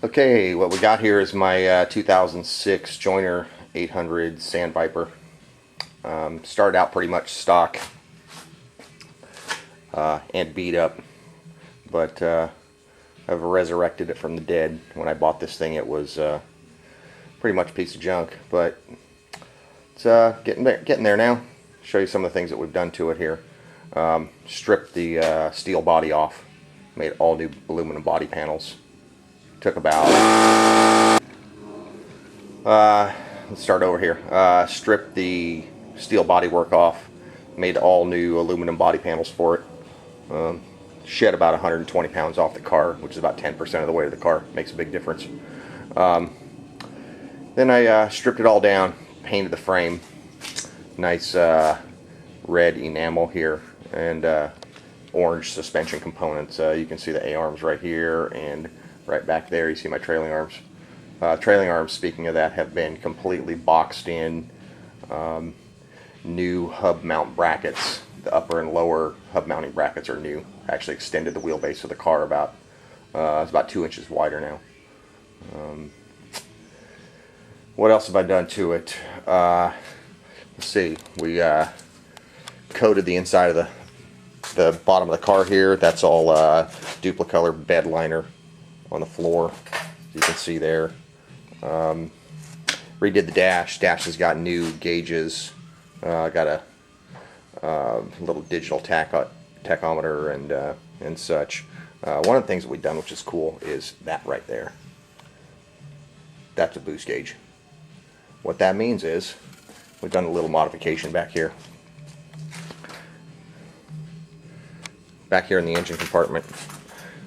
Okay, what we got here is my 2006 Joyner 800 Sand Viper. Started out pretty much stock and beat up, but I've resurrected it from the dead. When I bought this thing, it was pretty much a piece of junk, but it's getting there now. Show you some of the things that we've done to it here. Stripped the steel body off, made all new aluminum body panels. Took about let's start over here. Stripped the steel bodywork off, made all new aluminum body panels for it. Shed about 120 pounds off the car, which is about 10% of the weight of the car. Makes a big difference. Then I stripped it all down, painted the frame. Nice red enamel here, and orange suspension components. You can see the A-arms right here, and right back there you see my trailing arms. Trailing arms, speaking of that, have been completely boxed in. New hub mount brackets. The upper and lower hub mounting brackets are new. Actually extended the wheelbase of the car about, it's about 2 inches wider now. What else have I done to it? Let's see. We coated the inside of the bottom of the car here. That's all duplicolor bed liner on the floor, you can see there. Redid the dash. Dash has got new gauges. Got a little digital tachometer and such. One of the things that we've done, which is cool, is that right there. That's a boost gauge. What that means is we've done a little modification back here. Back here in the engine compartment,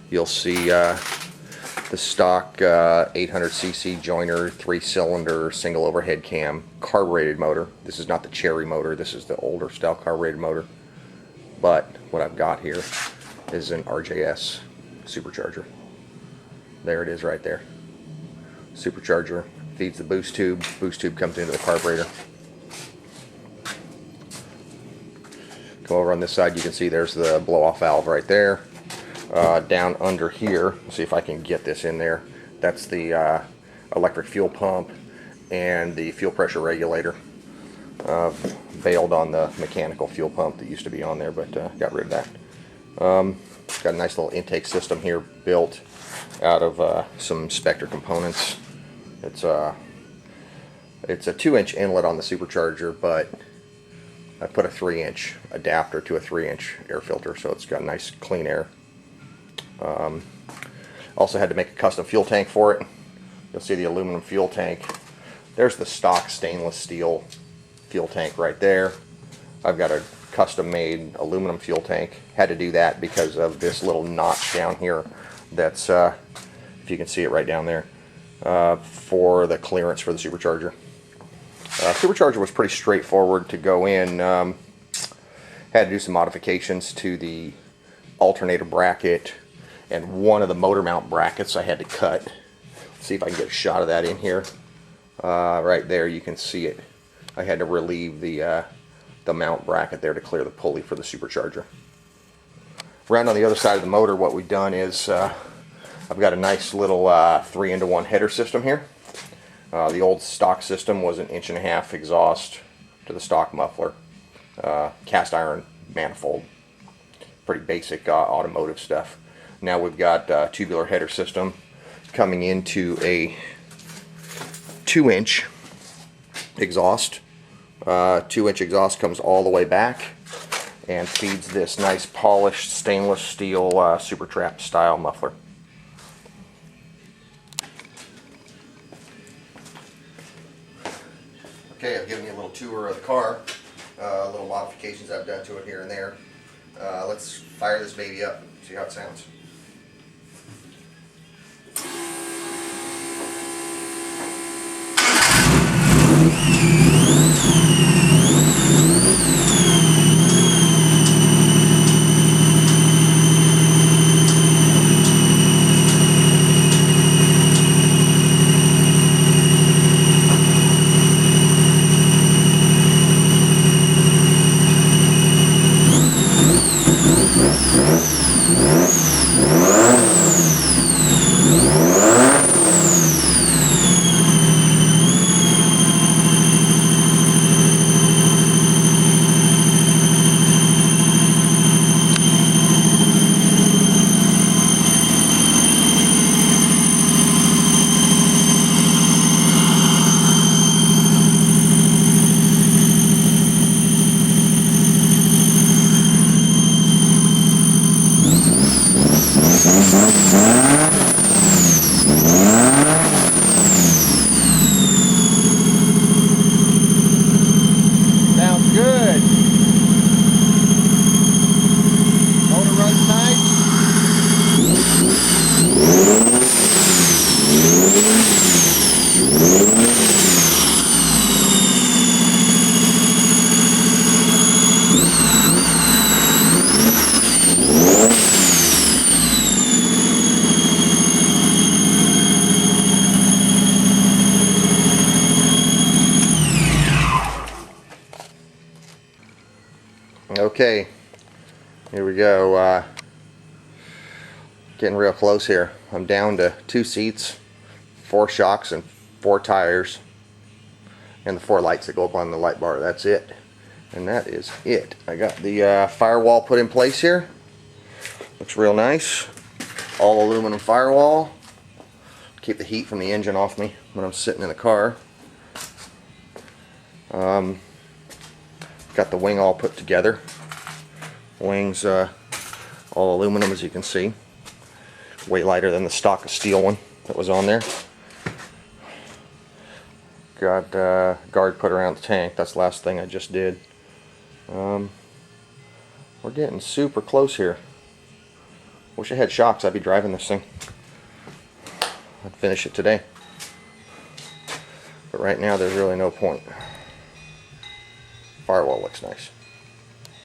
you'll see the stock 800cc Joyner 3-cylinder single overhead cam carbureted motor. This is not the Cherry motor, this is the older style carbureted motor. But what I've got here is an RJS supercharger. There it is right there. Supercharger feeds the boost tube. Boost tube comes into the carburetor. Come over on this side, you can see there's the blow-off valve right there. Down under here, see if I can get this in there, that's the electric fuel pump and the fuel pressure regulator. Bailed on the mechanical fuel pump that used to be on there, but got rid of that. Got a nice little intake system here built out of some Spectre components. It's a 2-inch inlet on the supercharger, but I put a 3-inch adapter to a 3-inch air filter, so it's got nice clean air. Also had to make a custom fuel tank for it. You'll see the aluminum fuel tank. There's the stock stainless steel fuel tank right there. I've got a custom made aluminum fuel tank. Had to do that because of this little notch down here that's, if you can see it right down there, for the clearance for the supercharger. Supercharger was pretty straightforward to go in. Had to do some modifications to the alternator bracket and one of the motor mount brackets I had to cut. Let's see if I can get a shot of that in here. Right there you can see it. I had to relieve the mount bracket there to clear the pulley for the supercharger. Around on the other side of the motor, what we've done is I've got a nice little 3-into-1 header system here. The old stock system was an 1.5 inch exhaust to the stock muffler. Cast iron manifold. Pretty basic automotive stuff. Now we've got a tubular header system coming into a 2-inch exhaust. 2-inch exhaust comes all the way back and feeds this nice polished stainless steel Super Trap style muffler. Okay, I've given you a little tour of the car, little modifications I've done to it here and there. Let's fire this baby up, see how it sounds. Sounds good. Motor runs nice. Okay, here we go. Getting real close here. I'm down to 2 seats, 4 shocks, and 4 tires, and the 4 lights that go up on the light bar. That's it, and that is it. I got the firewall put in place here. Looks real nice. All aluminum firewall. Keep the heat from the engine off me when I'm sitting in the car. Got the wing all put together. Wings all aluminum, as you can see. Way lighter than the stock steel one that was on there. Got guard put around the tank. That's the last thing I just did. We're getting super close here. Wish I had shocks. I'd be driving this thing. I'd finish it today. But right now there's really no point. Firewall looks nice.